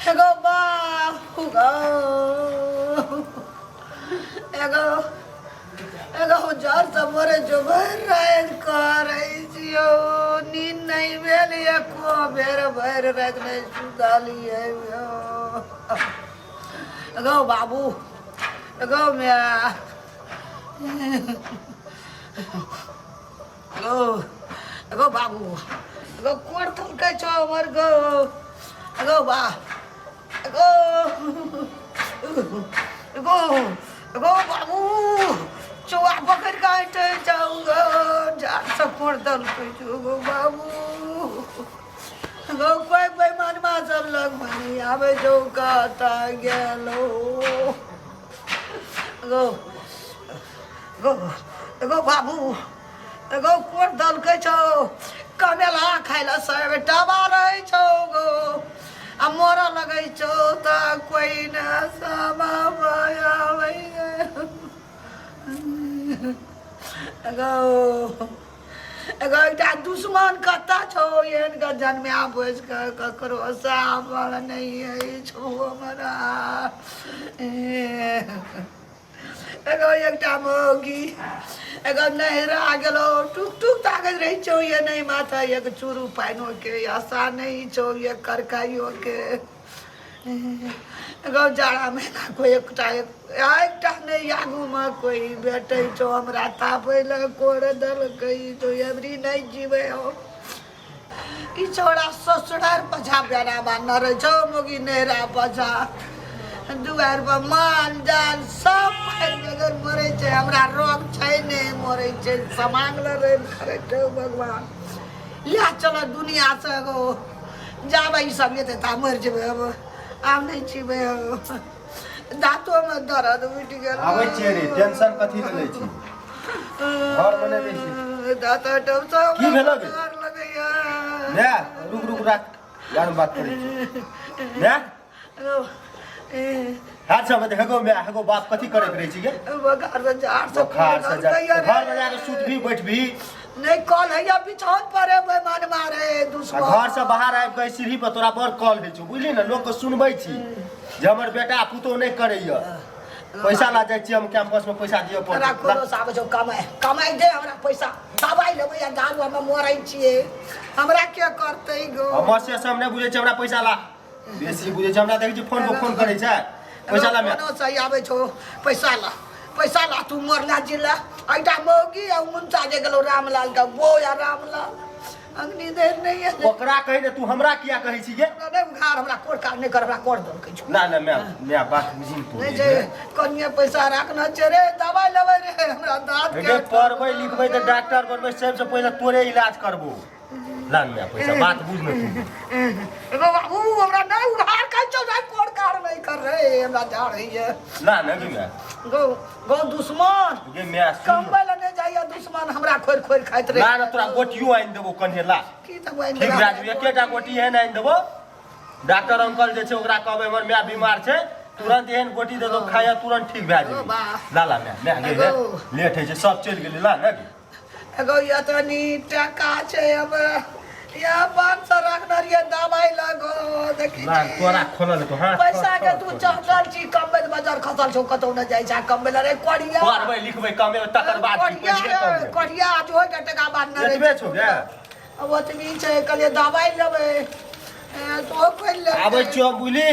एगो बा गो एगो एगो जर से मरे जो भर रात करे जियो नींद नहीं भेल एको बेर भर रात में सुताली है एगो बाबू एगो मिया एगो बाबू एगो कोड़ थलकै छौ हमर गो एगो बा एगो एगो एगो बाबू चौआ पकड़ के हटे जाऊंगा झाड़ से कोड़ थलकै छौ गो बाबू एगो कोई बेईमान मा सब लग मनी आवे जो कहता गेलो एगो एगो एगो बाबू एगो कोट दलकै छौ कमेला खाइला सब डबा रहै छौ गो आ मोर लगै छौ त कोई न समा आबै एगो एगो एकटा दुश्मन कता छौ एहन के जन्म्या बोझ के ककरो सामल नहीं छौ हमरा एगो एकटा मौगी एगो नहरा गेलो टुक टुक ताकत रही छौ ये नहीं माथा एक चूरू पाइनो के आशा नहीं छौ ये करकाइयो के एगो जाड़ा महीना कोई एकटा नहीं आगू में कोई बैठे छौ हमरा तापै ल कोड़ दलकै छौ एवरी नहीं जीवे हो ई छोड़ा ससुरार पछा बेना बानर छौ मोगी नहरा पछा दुआर पर मान जान सब अगर मरे छे हमरा रोग छै ने मरे छे समांग रे करे छौ भगवान या चलो दुनिया से गो जाबे ई सब ये ता मर जेबे अब आब नहीं जीबे दांतो में दर्द उठ गेल आबै छे रे टेंशन कथि ले छी घर मने बेसी दांत टब सब की भेलो गे लगैया ने रुक राख यार बात करै छी ने हाथ सब देखो मैं हगो बाप कथि करे रही छी गे बगार से झाड़ से घर में जाके सूत भी बैठ भी नहीं कॉल है या बिछौन पर है बेमान मारे दुश्मन घर से बाहर आबि गई सीढ़ी पर तोरा बड़ कॉल है छु बुझली ना लोग को सुनबै छी जे हमर बेटा पुतो नहीं करैया पैसा ला जाय छी हम कैंपस में पैसा दियो पड़ हमरा कोनो साब जो कमाई दे हमरा पैसा दवाई लेबै या दारू हम मरै छिए हमरा के करतै गो हमर से सब नहीं बुझे छी हमरा पैसा ला बेसी बुझे छी हमरा देखै छी फोन पर फोन करै छै पैसा ला कोनो सही आबै छौ पैसा ला तू मरला जिला आइटा मौगी आ मुंचा जे गेलो रामलाल का वो या रामलाल अग्नि देर नहीं है ओकरा कहि दे तू हमरा किया कहै छी गे नहीं उघार हमरा कोड काट नहीं कर हमरा कोड दल कहै छौ ना मैं बात बुझिन तू नहीं जे कनिया पैसा राखना छै रे दवाई लेबै रे हमरा दांत के पढ़बै लिखबै त डॉक्टर बनबै सबसे पहिले तोरे इलाज करबो लान में पैसा बात बुझ न तू एगो बाबू हमरा नहीं उघार कहै छौ नहीं कोड काट नहीं कर रे हमरा जा रही है ना गे मैं गो दुश्मन गे मैं कंबल ने जाइया दुश्मन हमरा खोर खोर खाइत रे ना तोरा गोटियो आइन देबो कन्हे ला की त बइन ठीक भए जेबे एकेटा गोटी एहन आइन देबो डॉक्टर अंकल जे छै ओकरा कहबै हमर माय बीमार छै तुरंत एहन गोटी दे दो खाया तुरंत ठीक भए जेबे ला मैं गे लेट है छै सब चल गेलै ला ना गे एगो यतनी टका छै अब या 500 रखना रे दवाई लगो देखि ना तोरा खोलल तो हां पैसा के तू चल छी कम्बल बाजार खसल छौ कतौ न जाय छै कम्बल रे कोड़िया पढ़बै लिखबै कमे तकर बाद कोड़िया जो के टका बाद न रे एतबे छौ गे अब ओतनी छै कहलिए दवाई लेबै तो खोल ले आबै छियो बुली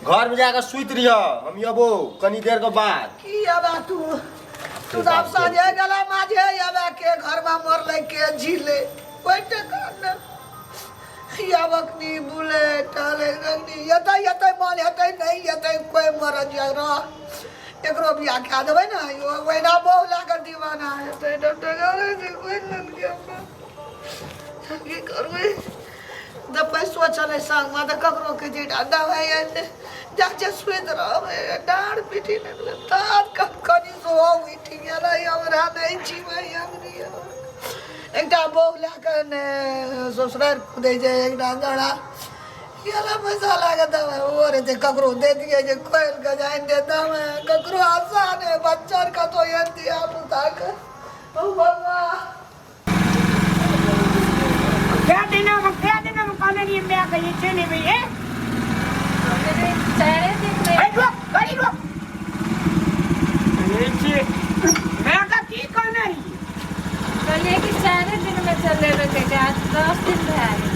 घर में जाके सुइत रिह हम अबो कनी देर के बाद की आबा तू सब साजे गला माजे आबा के घर में मरले के झीले कोई टका न यावकनी बुलेट अलगनी यतै मन हतै नहीं यतै कोई मरज रा एकरो बियाह खा देबै ना यो वैना बहु लागल दीवाना हेतै डॉक्टर गरे से कोई न की करबै द पैसो चले संग में त ककरो के जे दवाई आते जाके सुइत रहबै डार पीठी लगले तात कनी सो उठी गेलै हमरा नहीं जीवै हमनी एकटा बहु लाके ने ससुरार खुदै जे एकटा गड़ा येला पैसा लागत है और जे ककरो दे दिए जे खोल के जाइन दे दम ककरो आसान है बच्चर का तो ये दिया पुता के ओ बाबा क्या दिन में काले नहीं मैं कहीं चले भी है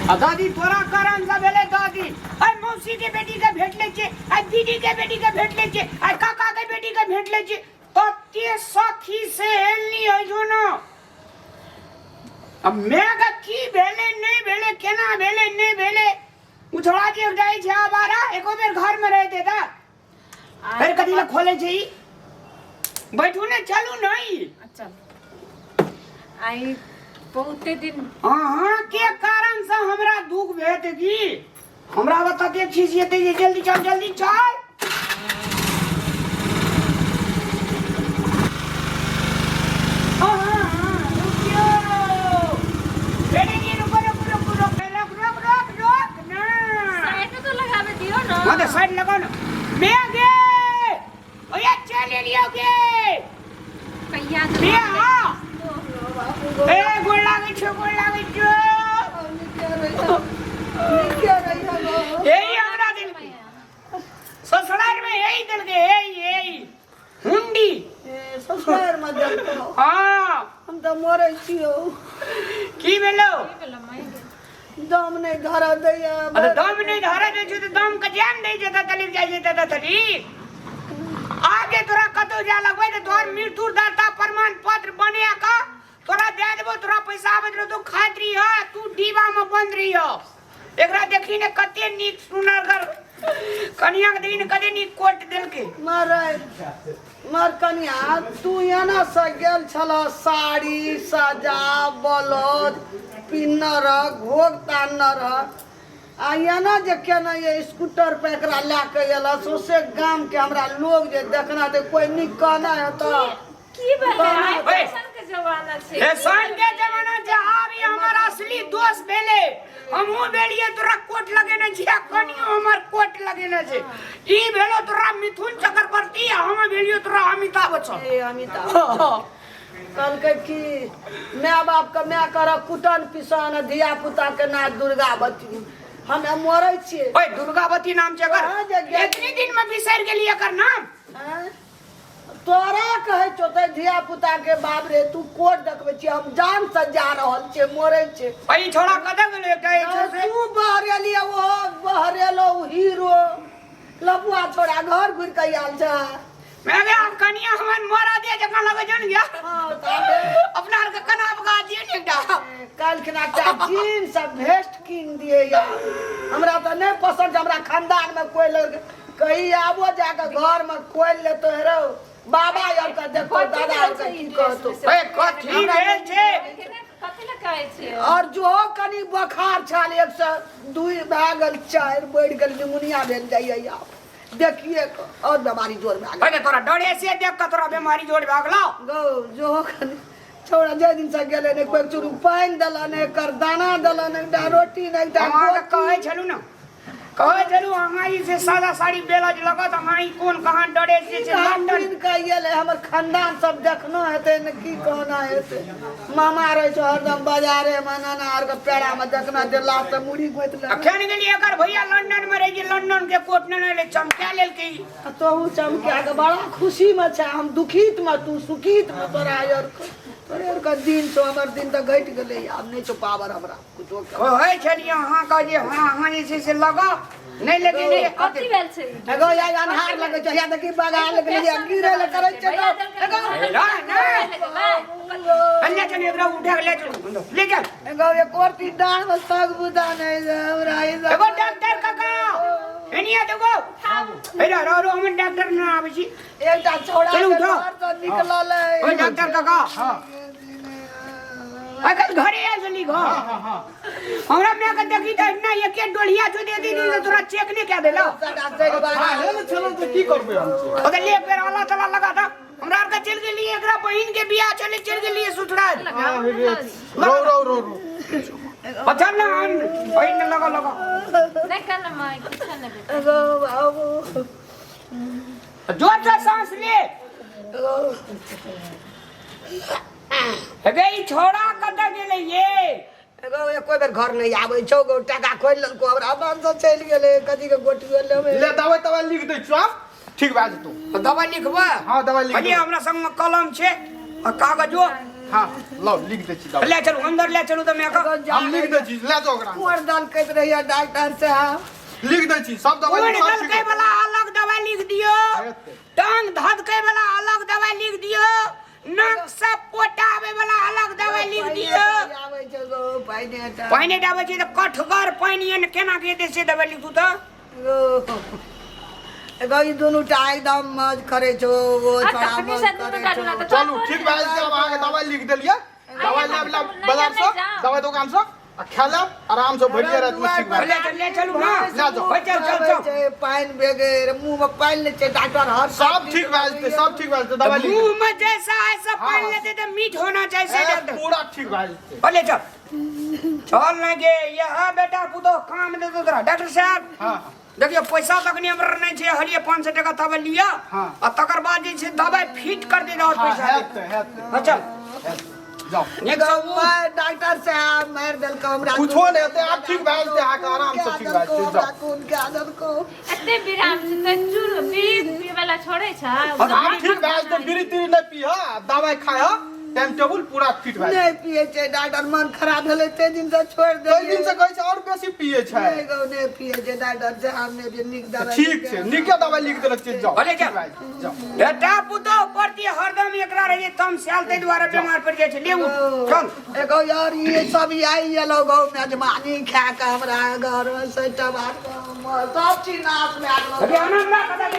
दादी तोरा कारण से भेले दादी आई मौसी के बेटी के भेट ले छे आई दीदी के बेटी के भेट ले छे आई काका के बेटी के भेट ले छे तो ते सखी से हेलनी है जो ना अब मैं का की भेले नहीं भेले केना भेले नहीं भेले उछड़ा के जाई छे आबारा एको बेर घर में रह देता फिर कदी ला खोले छे बैठू ने चलू नहीं अच्छा आई बहुते दिन हाँ के कारण से हमरा दुख भेट की हमरा बता के खिसियते जे जल्दी चल साइड लगाओ ना मैं आगे ओए चल लियोगे कहिया मैं हां ए गोड़ लागे छो यही हमरा दिल की ससुराल में यही दिल के यही हुंडी ससुराल में जब हां हम तो मरे छियो की भेलो दम नहीं धरा दैया अरे दम नहीं धरा दे छ तो दम का जान नहीं जेता तलिब जाय जेता तरी आगे तोरा कतो जा लगबै त तोर मृत्यु दाता प्रमाण पत्र बनिया का तोरा दे देबो तोरा पैसा आबत रह तू खात रही है तू डीबा में बंद रही हो एकरा देखी ने कते नीक सुनर कन्या के दिन कते नीक कोट देल के मार कन्या तू यहाँ से गेल छला साड़ी सजा बलद पिन्नर घोग तानर आ यहाँ जे केना ये स्कूटर पे एकरा लाके एला सोसे गांव के हमरा लोग जे देखना ते कोई निक कहना है तो की भेले फैशन के जमाना छे फैशन के जमाना जे आबी हमर असली दोस्त भेले हमहु बेलिए तोरा कोट लगेने छिया कनियो हमर कोट लगेने छै ई भेलो तोरा मिथुन चक्रवर्ती हम बेलिए तोरा अमिताभ बच्चन ए अमिताभ कल के की माँ बाप के मैं कर कुटन पिसन धिया पुता के ना दुर्गावती हम मरे छिए ओए दुर्गावती नाम छै अगर इतनी दिन में बिसर गेलिए कर नाम तोरा कहे छो ते धिया पुता के बाप रे तू कोट देखबे छी हम जान से जा रहल छी मरे छी भाई छोड़ा कदम ले कहे छो से तू बहरेलिए वो बहरेलो हीरो लपुआ छोड़ा घर घुर के आल छ मैं गया कनिया हमन मोरा दे जका लगे जन गया हां ताबे अपना के कना बगा दिए एकटा काल के नाटा जीन सब भेस्ट किन दिए यार हमरा त नहीं पसंद हमरा खानदान में कोई लोग कहीं आबो जाके घर में खोल ले तो हेरो बाबा यार का देखो दादा यार का की कहतो ए कथी भेल छे कथि ल कहै छे और जो कनी बुखार छाल 102 भागल 4 बढ़ गेल निमोनिया भेल जाइए यार देखिए और बीमारी जोर में आ अरे तोरा डरे से देख के तोरा बीमारी जोड़ भागलो गो जो कनी छोड़ा जे दिन से गेले ने कोई चुरू पानी दला ने कर दाना दला ने रोटी नहीं दा कहे छलू ना कहे चलू हमारी से सादा साड़ी बेलज लगत हमारी कौन कहां डरे से लंदन का येले हमर खानदान सब देखना हेते न की कहना हेते मामा रहे छ हरदम बाजारे में नाना आर के पेड़ा में देखना देला से मुड़ी गोइत ले अखन गेली अगर भैया लंदन में रह जे लंदन के कोट ने ले चमका लेल की तो हूं चमका के बड़ा खुशी में छ हम दुखित में तू सुखित में तोरा यार तोरे का दिन तो हमर दिन त घट गेले अब नहीं छ पावर हमरा कुछो कहे छलिए हां का जे हां जे से लगा नहीं लगे नहीं कथि भेल छे एगो या अन्हार लगे छ या त की बगाल लगे या गिरे ले करे छ एगो ना अन्य चने एकरा उठा के ले चल ले चल एगो एक कोरती डाल में साग बुदा नहीं हमरा एगो डॉक्टर काका एनिया देखो हेरा रो हम डॉक्टर ना आबै छी एकटा छोड़ा चलू के जाओ। घर से निकलल है ओ डॉक्टर काका हां अगर घरे आ जल्दी घर हमरा में के देखी त ना एके डोलिया जो दे दी तो तोरा चेक नहीं क्या देला चलो तो की करबे हम ओके ले पेर अल्लाह ताला लगा था हमरा के चल गेली एकरा बहिन के बियाह चल गेली ससुराल रो पता ना बहिन लगा नहीं करना माई कुछ नहीं बेटा एगो बाबू जोर से सांस ले गई छोड़ा कत गेले ये एगो कोई बेर घर नहीं आबै छौ गो टाका खोल ललको हमरा अपन से चल गेले कथि के गोटी लेबे ले दवाई लिख दे छु ठीक बात तू दवाई लिखबा हां दवाई लिख अरे हमरा संग में कलम छे और कागजो हाँ लो लिख दे छी दवाई ले चलू अंदर ले चलू तो मैं का हम लिख दे छी ले जाओ ओकरा कुंवर दल कहत रहिए डॉक्टर साहब लिख दे छी सब दवाई कोई सब दलके वाला अलग दवाई लिख दियो टांग धधके वाला अलग दवाई लिख दियो नाक से पोटावे वाला अलग दवाई लिख दियो आवे छै गो पाइने टा पानी डाबे छी त कठगर पानी न केना के दे से दवाई लिखू त एगो ई दुनू टा एकदम मज करे छो वो आ, छोड़ा तखनी मज से करे दुनू छो काटू ना त चलू ठीक भाई जब आगे दवाई लिख देलिए दवाई ले ला बाजार से दवाई दुकान से आ खा ले आराम से भरिए रात में ठीक भाई ले चलू हां ले जाओ चल पाइन बेगे मुंह में पाइन ले छै डॉक्टर हर सब ठीक भाई सब ठीक भाई दवाई लिख मुंह में जैसा ऐसा पानी लेते तो मीठ होना चाहिए दे पूरा ठीक भाई बोले चल लगे यहाँ बेटा पुतो काम दे दो तोरा डॉक्टर साहब हां देखियो पैसा तक नहीं हमर नहीं छै हरिये 500 टका तब लिया हाँ। और तकर बाद जे छै दवाई फिट कर दे और पैसा दे अच्छा जाओ डॉक्टर साहब मार देल को हमरा कुछो नहीं होते आप ठीक भाई से आके आराम से ठीक भाई जाओ कौन के आदत को एते विराम से त चूर बीड़ी पी वाला छोड़े छ आप ठीक भाई तो बीड़ी तीड़ी नहीं पी दवाई खाया टाइम टेबल पूरा फिट भाई नहीं पिए छै डॉक्टर मन खराब भेले ते दिन से छोड़ दे कई दिन से कहै छै और बेसी पिए छै नहीं गो नहीं पिए छै डॉक्टर साहब ने जे निक दवाई ठीक छै नीके दवाई लिख देलक छै जाओ बोले ठीक भाई जाओ बेटा पुतो प्रति हरदम एकरा रहिए तम साल ते द्वारा बीमार पड़ जाय छै ले चल एगो यार ये सब आई ये लोग मेजबानी खा के हमरा घर में से टबार सब चीज नाश भए गेल अरे आनंद ना कदा